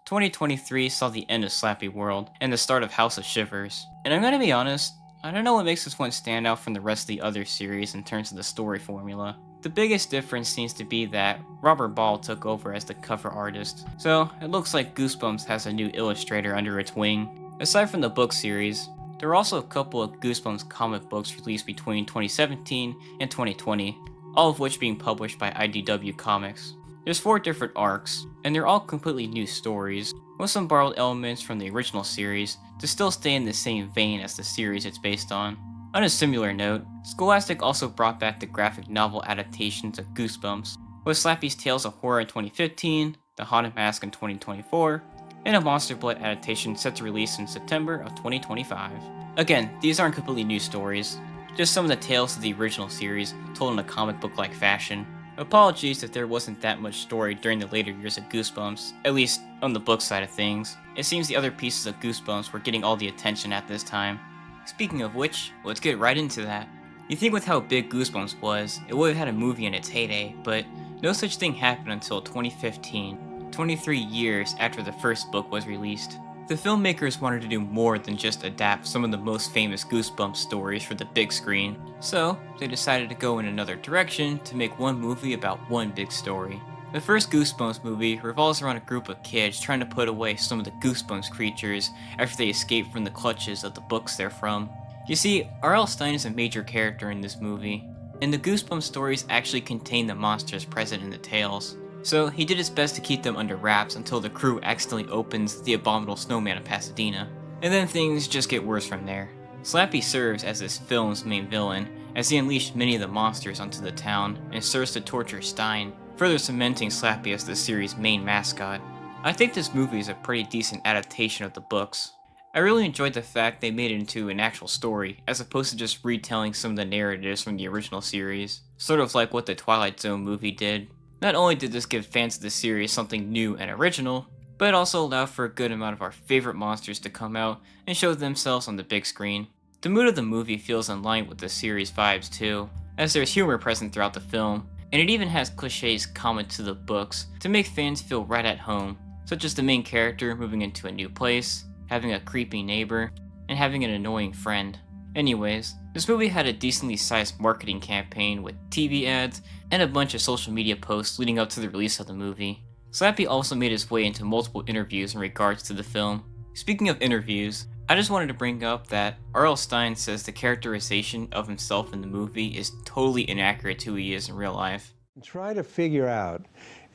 2023 saw the end of Slappy World and the start of House of Shivers, and I'm gonna be honest, I don't know what makes this one stand out from the rest of the other series in terms of the story formula. The biggest difference seems to be that Robert Ball took over as the cover artist, so it looks like Goosebumps has a new illustrator under its wing. Aside from the book series, there were also a couple of Goosebumps comic books released between 2017 and 2020, all of which being published by IDW Comics. There's 4 different arcs, and they're all completely new stories, with some borrowed elements from the original series to still stay in the same vein as the series it's based on. On a similar note, Scholastic also brought back the graphic novel adaptations of Goosebumps, with Slappy's Tales of Horror in 2015, The Haunted Mask in 2024, and a Monster Blood adaptation set to release in September of 2025. Again, these aren't completely new stories, just some of the tales of the original series told in a comic book-like fashion. Apologies if there wasn't that much story during the later years of Goosebumps, at least on the book side of things. It seems the other pieces of Goosebumps were getting all the attention at this time. Speaking of which, let's get right into that. You think with how big Goosebumps was, it would have had a movie in its heyday, but no such thing happened until 2015, 23 years after the first book was released. The filmmakers wanted to do more than just adapt some of the most famous Goosebumps stories for the big screen, so they decided to go in another direction to make one movie about one big story. The first Goosebumps movie revolves around a group of kids trying to put away some of the Goosebumps creatures after they escape from the clutches of the books they're from. You see, R.L. Stine is a major character in this movie, and the Goosebumps stories actually contain the monsters present in the tales, so he did his best to keep them under wraps until the crew accidentally opens the abominable snowman of Pasadena, and then things just get worse from there. Slappy serves as this film's main villain, as he unleashed many of the monsters onto the town and serves to torture Stine, further cementing Slappy as the series' main mascot. I think this movie is a pretty decent adaptation of the books. I really enjoyed the fact they made it into an actual story, as opposed to just retelling some of the narratives from the original series, sort of like what the Twilight Zone movie did. Not only did this give fans of the series something new and original, but it also allowed for a good amount of our favorite monsters to come out and show themselves on the big screen. The mood of the movie feels in line with the series' vibes too, as there's humor present throughout the film, and it even has cliches common to the books to make fans feel right at home, such as the main character moving into a new place, having a creepy neighbor, and having an annoying friend. Anyways, this movie had a decently sized marketing campaign with TV ads and a bunch of social media posts leading up to the release of the movie. Slappy also made his way into multiple interviews in regards to the film. Speaking of interviews, I just wanted to bring up that R.L. Stine says the characterization of himself in the movie is totally inaccurate to who he is in real life. Try to figure out.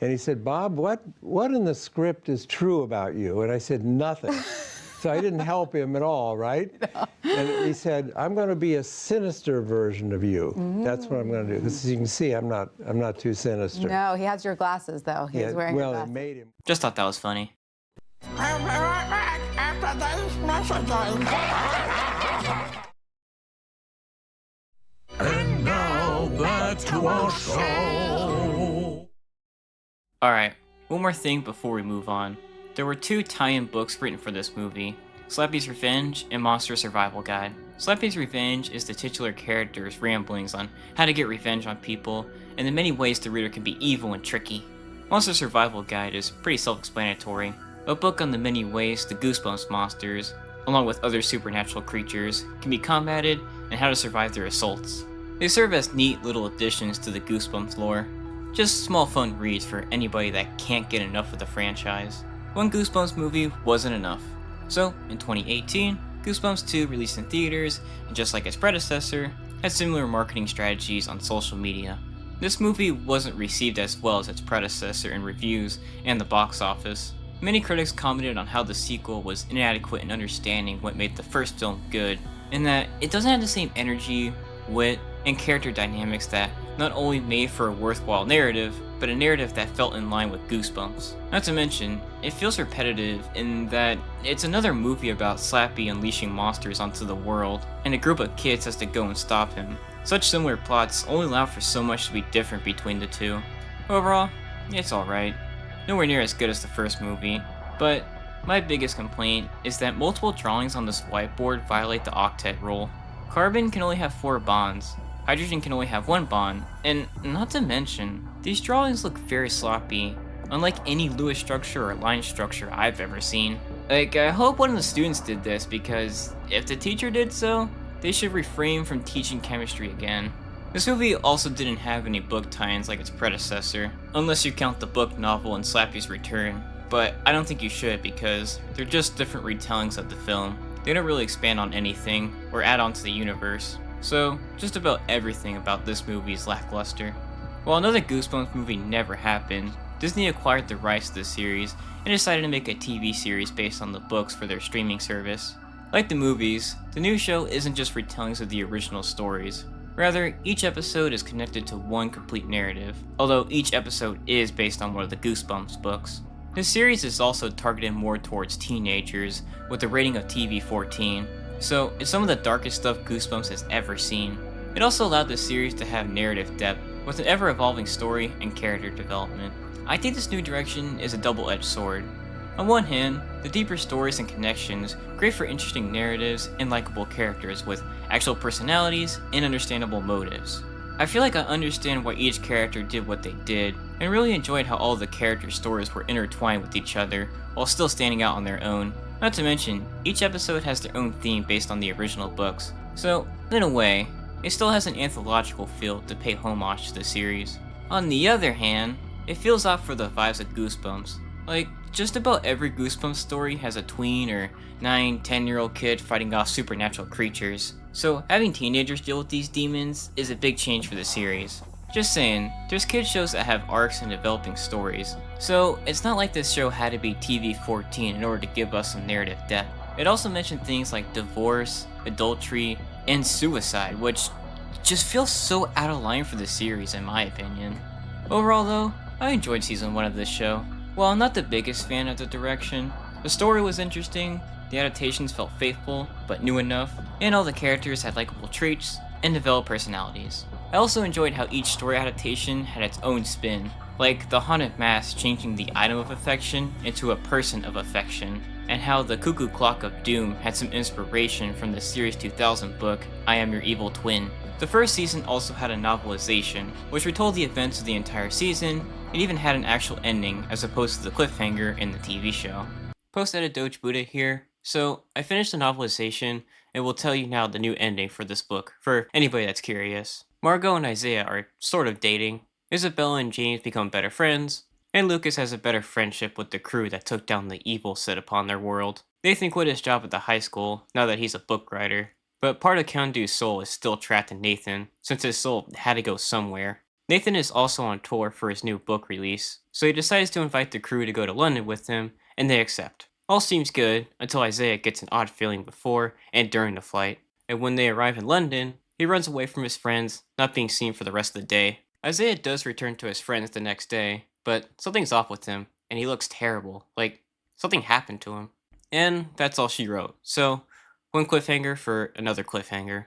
And he said, Bob, what in the script is true about you? And I said, nothing. So I didn't help him at all, right? No. And he said, I'm going to be a sinister version of you. That's what I'm going to do. Because as you can see, I'm not too sinister. No, he has your glasses, though. He's wearing your glasses. Well, it made him. Just thought that was funny. I'll be right back after these messages. And now back to our show. Alright, one more thing before we move on. There were 2 tie-in books written for this movie, Slappy's Revenge and Monster Survival Guide. Slappy's Revenge is the titular character's ramblings on how to get revenge on people, and the many ways the reader can be evil and tricky. Monster Survival Guide is pretty self-explanatory, a book on the many ways the Goosebumps monsters, along with other supernatural creatures, can be combated and how to survive their assaults. They serve as neat little additions to the Goosebumps lore, just small fun reads for anybody that can't get enough of the franchise. One Goosebumps movie wasn't enough. So, in 2018, Goosebumps 2 released in theaters, and just like its predecessor, had similar marketing strategies on social media. This movie wasn't received as well as its predecessor in reviews and the box office. Many critics commented on how the sequel was inadequate in understanding what made the first film good, and that it doesn't have the same energy, wit, and character dynamics that not only made for a worthwhile narrative, but a narrative that felt in line with Goosebumps. Not to mention, it feels repetitive in that it's another movie about Slappy unleashing monsters onto the world, and a group of kids has to go and stop him. Such similar plots only allow for so much to be different between the two. Overall, it's alright. Nowhere near as good as the first movie, but my biggest complaint is that multiple drawings on this whiteboard violate the octet rule. Carbon can only have 4 bonds, hydrogen can only have 1 bond, and not to mention, these drawings look very sloppy, unlike any Lewis structure or line structure I've ever seen. Like, I hope one of the students did this, because if the teacher did so, they should refrain from teaching chemistry again. This movie also didn't have any book tie-ins like its predecessor, unless you count the book novel and Slappy's Return, but I don't think you should because they're just different retellings of the film. They don't really expand on anything or add on to the universe, so just about everything about this movie is lackluster. While another Goosebumps movie never happened, Disney acquired the rights to the series and decided to make a TV series based on the books for their streaming service. Like the movies, the new show isn't just retellings of the original stories. Rather, each episode is connected to one complete narrative, although each episode is based on one of the Goosebumps books. This series is also targeted more towards teenagers, with a rating of TV-14, so it's some of the darkest stuff Goosebumps has ever seen. It also allowed the series to have narrative depth, with an ever-evolving story and character development. I think this new direction is a double-edged sword. On one hand, the deeper stories and connections, great for interesting narratives and likable characters with actual personalities and understandable motives. I feel like I understand why each character did what they did, and really enjoyed how all the character stories were intertwined with each other while still standing out on their own. Not to mention, each episode has their own theme based on the original books, so in a way, it still has an anthological feel to pay homage to the series. On the other hand, it feels off for the vibes of Goosebumps. Like, just about every Goosebumps story has a tween or 9-10-year-old kid fighting off supernatural creatures, so having teenagers deal with these demons is a big change for the series. Just saying, there's kids shows that have arcs and developing stories, so it's not like this show had to be TV-14 in order to give us some narrative depth. It also mentioned things like divorce, adultery, and suicide, which just feels so out of line for the series in my opinion. Overall though, I enjoyed season 1 of this show. While I'm not the biggest fan of the direction, the story was interesting, the adaptations felt faithful, but new enough, and all the characters had likable traits and developed personalities. I also enjoyed how each story adaptation had its own spin, like the haunted mask changing the item of affection into a person of affection, and how the Cuckoo Clock of Doom had some inspiration from the Series 2000 book, I Am Your Evil Twin. The first season also had a novelization, which retold the events of the entire season, and even had an actual ending as opposed to the cliffhanger in the TV show. Post-edit Doge Buddha here, so I finished the novelization and will tell you now the new ending for this book, for anybody that's curious. Margot and Isaiah are sort of dating, Isabella and James become better friends, and Lucas has a better friendship with the crew that took down the evil set upon their world. Nathan quit his job at the high school now that he's a book writer, but part of Kandu's soul is still trapped in Nathan, since his soul had to go somewhere. Nathan is also on tour for his new book release, so he decides to invite the crew to go to London with him, and they accept. All seems good, until Isaiah gets an odd feeling before and during the flight, and when they arrive in London, he runs away from his friends, not being seen for the rest of the day. Isaiah does return to his friends the next day, but something's off with him, and he looks terrible, like something happened to him. And that's all she wrote, so one cliffhanger for another cliffhanger.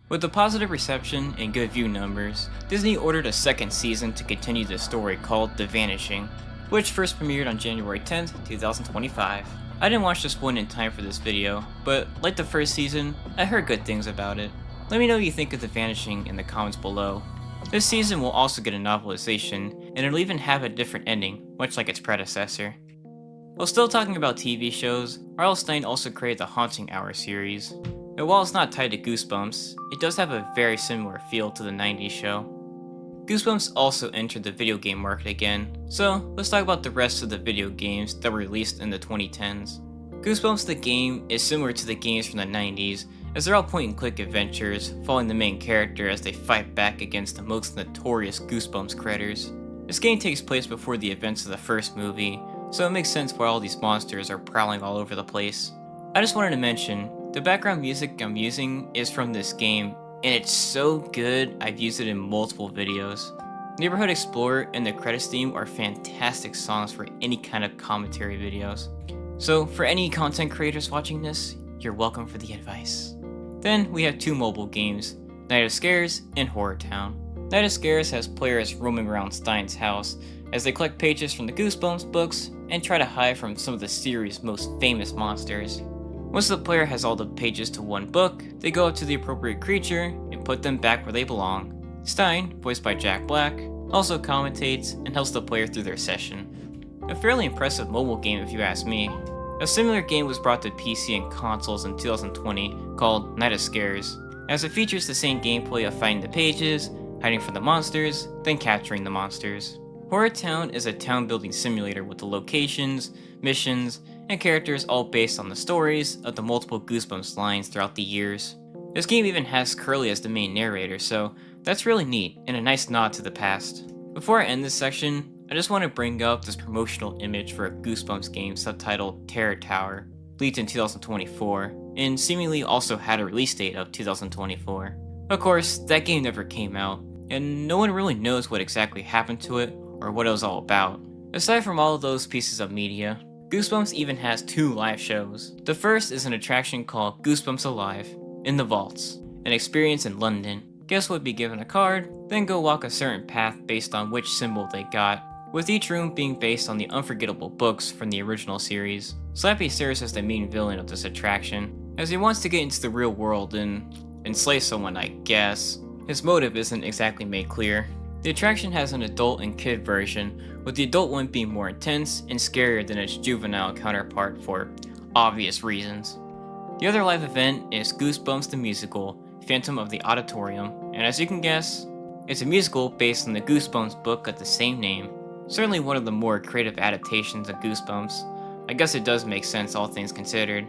With the positive reception and good view numbers, Disney ordered a second season to continue the story called The Vanishing, which first premiered on January 10th, 2025. I didn't watch this one in time for this video, but like the first season, I heard good things about it. Let me know what you think of The Vanishing in the comments below. This season will also get a novelization, and it'll even have a different ending, much like its predecessor. While still talking about TV shows, R.L. Stine also created the Haunting Hour series. And while it's not tied to Goosebumps, it does have a very similar feel to the 90s show. Goosebumps also entered the video game market again, so let's talk about the rest of the video games that were released in the 2010s. Goosebumps the game is similar to the games from the 90s, as they're all point-and-click adventures, following the main character as they fight back against the most notorious Goosebumps critters. This game takes place before the events of the first movie, so it makes sense why all these monsters are prowling all over the place. I just wanted to mention, the background music I'm using is from this game, and it's so good I've used it in multiple videos. Neighborhood Explorer and the credits theme are fantastic songs for any kind of commentary videos. So for any content creators watching this, you're welcome for the advice. Then we have two mobile games, Night of Scares and Horror Town. Night of Scares has players roaming around Stine's house as they collect pages from the Goosebumps books and try to hide from some of the series' most famous monsters. Once the player has all the pages to one book, they go up to the appropriate creature and put them back where they belong. Stine, voiced by Jack Black, also commentates and helps the player through their session. A fairly impressive mobile game if you ask me. A similar game was brought to PC and consoles in 2020 called Night of Scares, as it features the same gameplay of finding the pages, hiding from the monsters, then capturing the monsters. Horror Town is a town building simulator with the locations, missions, and characters all based on the stories of the multiple Goosebumps lines throughout the years. This game even has Curly as the main narrator, so that's really neat and a nice nod to the past. Before I end this section, I just want to bring up this promotional image for a Goosebumps game subtitled Terror Tower, leaked in 2024, and seemingly also had a release date of 2024. Of course, that game never came out, and no one really knows what exactly happened to it or what it was all about. Aside from all of those pieces of media, Goosebumps even has 2 live shows. The first is an attraction called Goosebumps Alive in the Vaults, an experience in London. Guests would be given a card, then go walk a certain path based on which symbol they got, with each room being based on the unforgettable books from the original series. Slappy serves as the main villain of this attraction, as he wants to get into the real world and slay someone, I guess. His motive isn't exactly made clear. The attraction has an adult and kid version, with the adult one being more intense and scarier than its juvenile counterpart for obvious reasons. The other live event is Goosebumps the Musical, Phantom of the Auditorium, and as you can guess, it's a musical based on the Goosebumps book of the same name. Certainly one of the more creative adaptations of Goosebumps. I guess it does make sense, all things considered.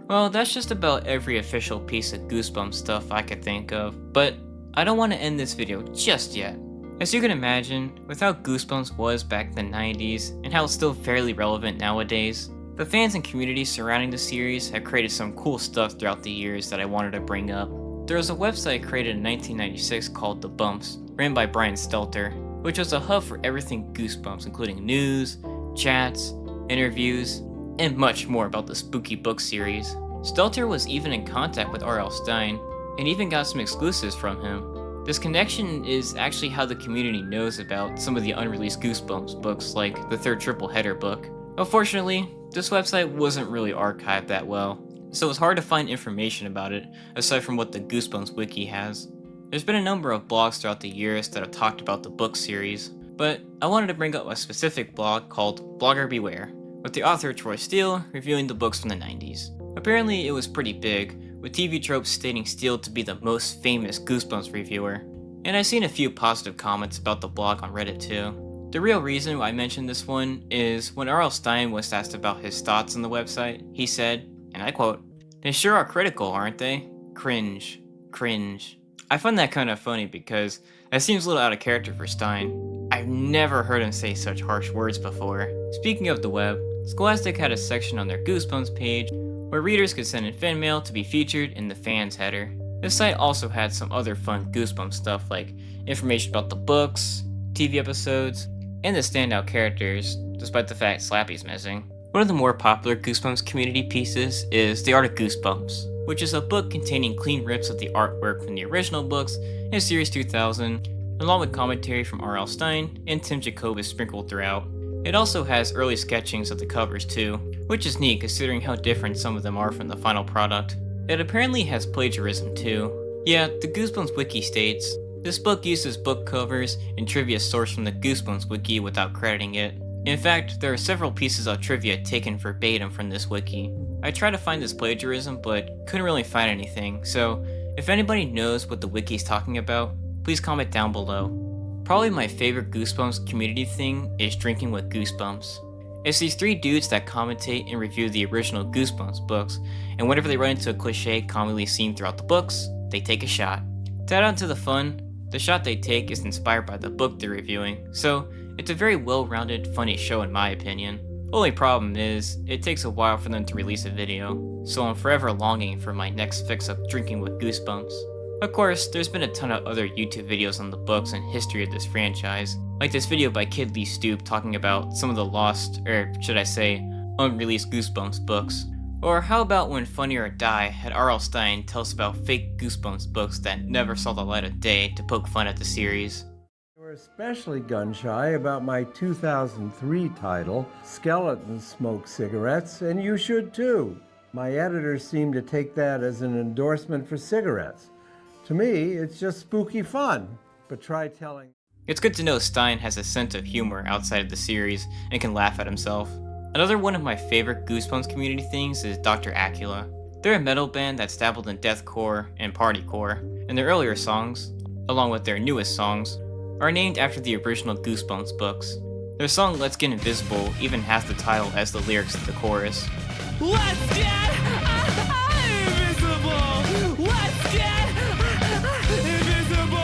Well, that's just about every official piece of Goosebumps stuff I could think of, but I don't want to end this video just yet. As you can imagine, with how Goosebumps was back in the 90s and how it's still fairly relevant nowadays, the fans and community surrounding the series have created some cool stuff throughout the years that I wanted to bring up. There was a website created in 1996 called The Bumps, ran by Brian Stelter, which was a hub for everything Goosebumps, including news, chats, interviews, and much more about the spooky book series. Stelter was even in contact with R.L. Stine, and even got some exclusives from him. This connection is actually how the community knows about some of the unreleased Goosebumps books, like the 3rd triple header book. Unfortunately, this website wasn't really archived that well, so it's hard to find information about it, aside from what the Goosebumps wiki has. There's been a number of blogs throughout the years that have talked about the book series, but I wanted to bring up a specific blog called Blogger Beware, with the author Troy Steele reviewing the books from the 90s. Apparently it was pretty big, with TV Tropes stating Steele to be the most famous Goosebumps reviewer, and I've seen a few positive comments about the blog on Reddit too. The real reason why I mentioned this one is when R.L. Stine was asked about his thoughts on the website, he said, and I quote, "They sure are critical, aren't they? Cringe. Cringe." I find that kind of funny because that seems a little out of character for Stine. I've never heard him say such harsh words before. Speaking of the web, Scholastic had a section on their Goosebumps page where readers could send in fan mail to be featured in the fans header. This site also had some other fun Goosebumps stuff like information about the books, TV episodes, and the standout characters, despite the fact Slappy's missing. One of the more popular Goosebumps community pieces is The Art of Goosebumps, which is a book containing clean rips of the artwork from the original books in Series 2000, along with commentary from R.L. Stine and Tim Jacobus sprinkled throughout. It also has early sketchings of the covers too, which is neat considering how different some of them are from the final product. It apparently has plagiarism too. Yeah, the Goosebumps wiki states, this book uses book covers and trivia sourced from the Goosebumps wiki without crediting it. In fact, there are several pieces of trivia taken verbatim from this wiki. I tried to find this plagiarism, but couldn't really find anything, so if anybody knows what the wiki's talking about, please comment down below. Probably my favorite Goosebumps community thing is Drinking with Goosebumps. It's these 3 dudes that commentate and review the original Goosebumps books, and whenever they run into a cliche commonly seen throughout the books, they take a shot. To add on to the fun, the shot they take is inspired by the book they're reviewing, so it's a very well-rounded, funny show in my opinion. Only problem is, it takes a while for them to release a video, so I'm forever longing for my next fix of Drinking with Goosebumps. Of course, there's been a ton of other YouTube videos on the books and history of this franchise, like this video by Kid Lee Stoop talking about some of the lost, or should I say, unreleased Goosebumps books. Or how about when Funny or Die had R.L. Stine tell us about fake Goosebumps books that never saw the light of day to poke fun at the series. We're especially gun-shy about my 2003 title, Skeletons Smoke Cigarettes, and you should too. My editors seem to take that as an endorsement for cigarettes. To me, it's just spooky fun, but try telling... It's good to know Stine has a sense of humor outside of the series and can laugh at himself. Another one of my favorite Goosebumps community things is Dr. Acula. They're a metal band that's dabbled in deathcore and partycore, and their earlier songs, along with their newest songs, are named after the original Goosebumps books. Their song Let's Get Invisible even has the title as the lyrics to the chorus. Let's get invisible! Let's get invisible!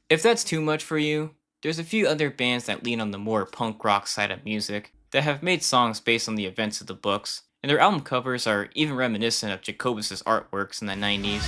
If that's too much for you, there's a few other bands that lean on the more punk rock side of music that have made songs based on the events of the books, and their album covers are even reminiscent of Jacobus' artworks in the 90s.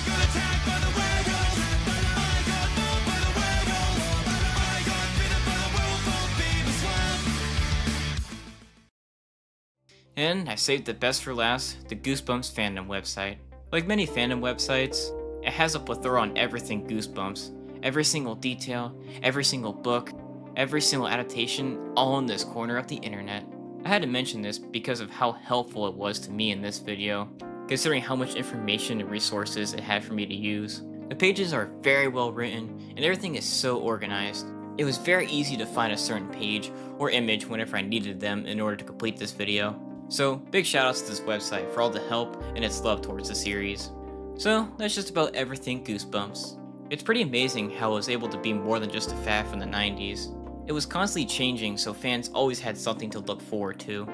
And I saved the best for last, the Goosebumps fandom website. Like many fandom websites, it has a plethora on everything Goosebumps. Every single detail, every single book, every single adaptation, all in this corner of the internet. I had to mention this because of how helpful it was to me in this video, considering how much information and resources it had for me to use. The pages are very well written, and everything is so organized. It was very easy to find a certain page or image whenever I needed them in order to complete this video. So, big shoutouts to this website for all the help and its love towards the series. So, that's just about everything Goosebumps. It's pretty amazing how it was able to be more than just a fad from the 90s. It was constantly changing, so fans always had something to look forward to.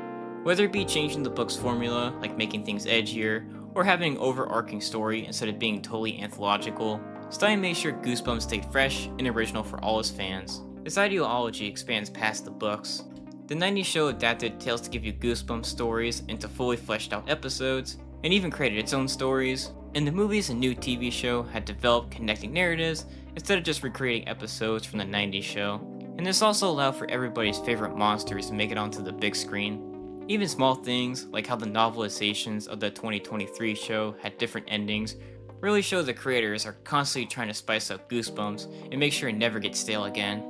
Whether it be changing the book's formula, like making things edgier, or having an overarching story instead of being totally anthological, Stine made sure Goosebumps stayed fresh and original for all his fans. This ideology expands past the books. The 90s show adapted Tales to Give You Goosebumps stories into fully fleshed out episodes, and even created its own stories, and the movies and new TV show had developed connecting narratives instead of just recreating episodes from the 90s show. And this also allowed for everybody's favorite monsters to make it onto the big screen. Even small things, like how the novelizations of the 2023 show had different endings, really show the creators are constantly trying to spice up Goosebumps and make sure it never gets stale again.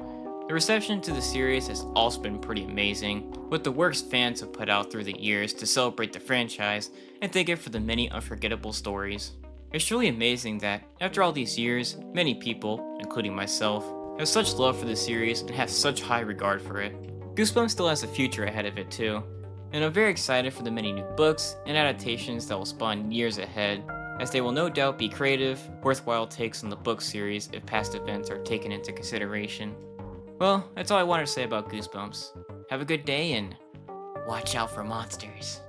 The reception to the series has also been pretty amazing, with the works fans have put out through the years to celebrate the franchise and thank it for the many unforgettable stories. It's truly amazing that, after all these years, many people, including myself, have such love for the series and have such high regard for it. Goosebumps still has a future ahead of it too, and I'm very excited for the many new books and adaptations that will spawn years ahead, as they will no doubt be creative, worthwhile takes on the book series if past events are taken into consideration. Well, that's all I wanted to say about Goosebumps. Have a good day and watch out for monsters.